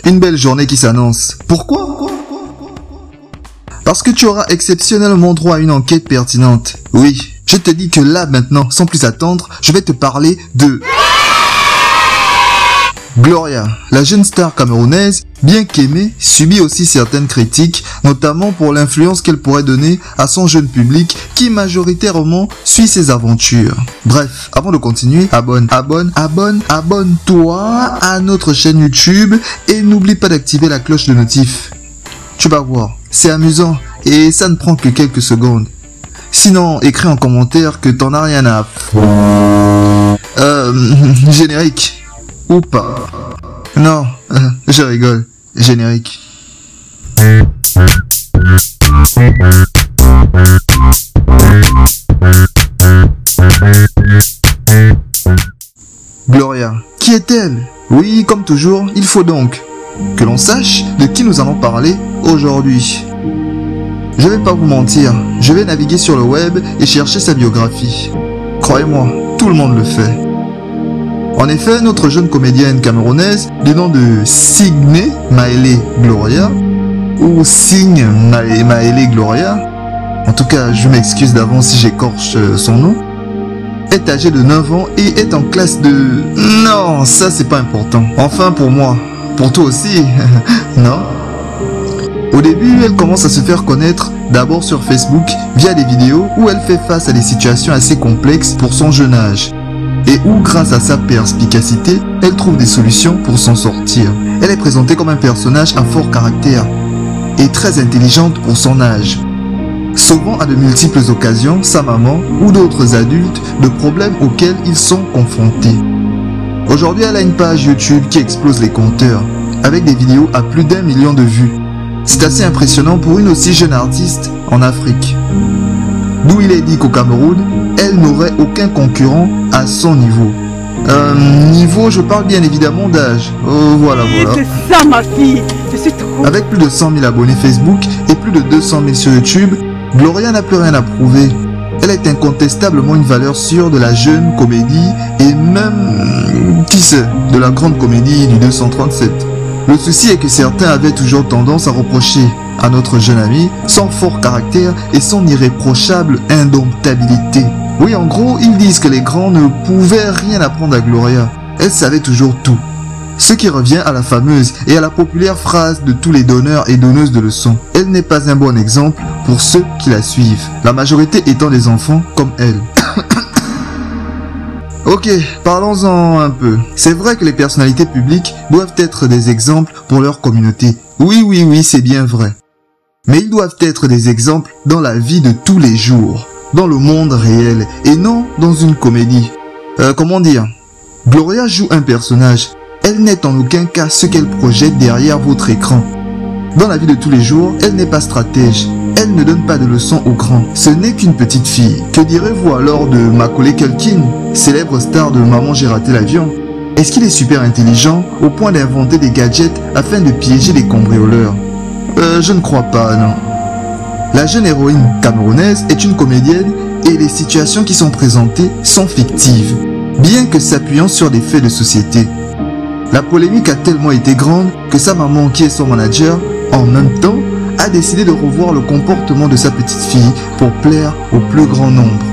une belle journée qui s'annonce. Pourquoi? Parce que tu auras exceptionnellement droit à une enquête pertinente. Oui, je te dis que là maintenant, sans plus attendre, je vais te parler de... Gloria, la jeune star camerounaise, bien qu'aimée, subit aussi certaines critiques, notamment pour l'influence qu'elle pourrait donner à son jeune public qui majoritairement suit ses aventures. Bref, avant de continuer, abonne-toi à notre chaîne YouTube et n'oublie pas d'activer la cloche de notif. Tu vas voir, c'est amusant et ça ne prend que quelques secondes. Sinon, écris en commentaire que t'en as rien à... Générique. Ou pas. Non, je rigole. Générique. Gloria. Qui est-elle? Oui, comme toujours, il faut donc que l'on sache de qui nous allons parler aujourd'hui. Je vais pas vous mentir, je vais naviguer sur le web et chercher sa biographie. Croyez-moi, tout le monde le fait. En effet, notre jeune comédienne camerounaise, du nom de Signe Maëlé Gloria, ou Signe Maëlé Gloria, en tout cas je m'excuse d'avance si j'écorche son nom, est âgée de 9 ans et est en classe de... Non, ça c'est pas important. Enfin pour moi, pour toi aussi, non? Au début, elle commence à se faire connaître d'abord sur Facebook via des vidéos où elle fait face à des situations assez complexes pour son jeune âge. Et où, grâce à sa perspicacité, elle trouve des solutions pour s'en sortir. Elle est présentée comme un personnage à fort caractère et très intelligente pour son âge, sauvant à de multiples occasions sa maman ou d'autres adultes de problèmes auxquels ils sont confrontés. Aujourd'hui, elle a une page YouTube qui explose les compteurs, avec des vidéos à plus d'1 million de vues. C'est assez impressionnant pour une aussi jeune artiste en Afrique. D'où il est dit qu'au Cameroun, elle n'aurait aucun concurrent à son niveau. Niveau, je parle bien évidemment d'âge. Oh, voilà. C'est ça ma fille, je suis trop... Avec plus de 100 000 abonnés Facebook et plus de 200 000 sur YouTube, Gloria n'a plus rien à prouver. Elle est incontestablement une valeur sûre de la jeune comédie et même, qui sait, de la grande comédie du 237. Le souci est que certains avaient toujours tendance à reprocher à notre jeune amie son fort caractère et son irréprochable indomptabilité. Oui, en gros, ils disent que les grands ne pouvaient rien apprendre à Gloria. Elle savait toujours tout. Ce qui revient à la fameuse et à la populaire phrase de tous les donneurs et donneuses de leçons. Elle n'est pas un bon exemple pour ceux qui la suivent, la majorité étant des enfants comme elle. Ok, parlons-en un peu. C'est vrai que les personnalités publiques doivent être des exemples pour leur communauté. Oui, c'est bien vrai. Mais ils doivent être des exemples dans la vie de tous les jours, dans le monde réel, et non dans une comédie. Comment dire? Gloria joue un personnage. Elle n'est en aucun cas ce qu'elle projette derrière votre écran. Dans la vie de tous les jours, elle n'est pas stratège. Elle ne donne pas de leçons aux grands. Ce n'est qu'une petite fille. Que direz-vous alors de Macaulay Culkin, célèbre star de Maman j'ai raté l'avion? Est-ce qu'il est super intelligent au point d'inventer des gadgets afin de piéger les cambrioleurs? Je ne crois pas, non. La jeune héroïne camerounaise est une comédienne et les situations qui sont présentées sont fictives, bien que s'appuyant sur des faits de société. La polémique a tellement été grande que sa maman, qui est son manager, en même temps, a décidé de revoir le comportement de sa petite fille pour plaire au plus grand nombre.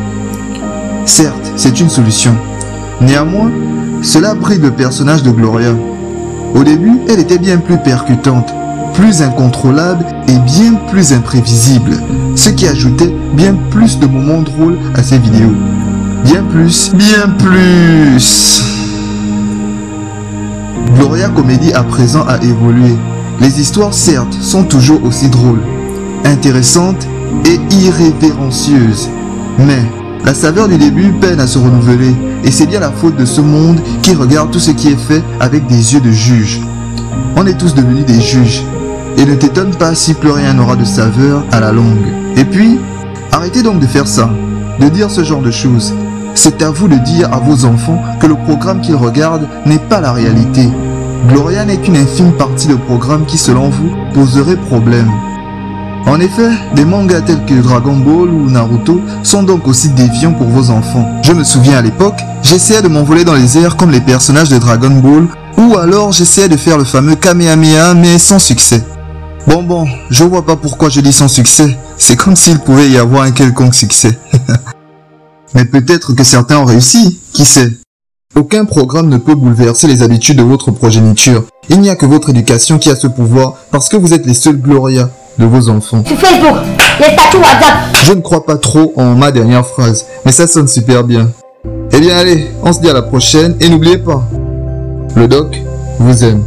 Certes, c'est une solution. Néanmoins, cela bride le personnage de Gloria. Au début, elle était bien plus percutante, plus incontrôlable et bien plus imprévisible, ce qui ajoutait bien plus de moments drôles à ses vidéos. Bien plus. Gloria Comédie à présent a évolué. Les histoires, certes, sont toujours aussi drôles, intéressantes et irrévérencieuses. Mais la saveur du début peine à se renouveler. Et c'est bien la faute de ce monde qui regarde tout ce qui est fait avec des yeux de juge. On est tous devenus des juges. Et ne t'étonne pas si plus rien n'aura de saveur à la longue. Et puis, arrêtez donc de faire ça, de dire ce genre de choses. C'est à vous de dire à vos enfants que le programme qu'ils regardent n'est pas la réalité. Gloria n'est qu'une infime partie de programme qui, selon vous, poserait problème. En effet, des mangas tels que Dragon Ball ou Naruto sont donc aussi déviants pour vos enfants. Je me souviens à l'époque, j'essayais de m'envoler dans les airs comme les personnages de Dragon Ball Ou alors j'essayais de faire le fameux Kamehameha mais sans succès. Bon, je vois pas pourquoi je dis sans succès. C'est comme s'il pouvait y avoir un quelconque succès. Mais peut-être que certains ont réussi, qui sait? Aucun programme ne peut bouleverser les habitudes de votre progéniture. Il n'y a que votre éducation qui a ce pouvoir parce que vous êtes les seuls Gloria de vos enfants. Sur Facebook, les statuts WhatsApp. Je ne crois pas trop en ma dernière phrase, mais ça sonne super bien. Eh bien allez, on se dit à la prochaine et n'oubliez pas, le doc vous aime.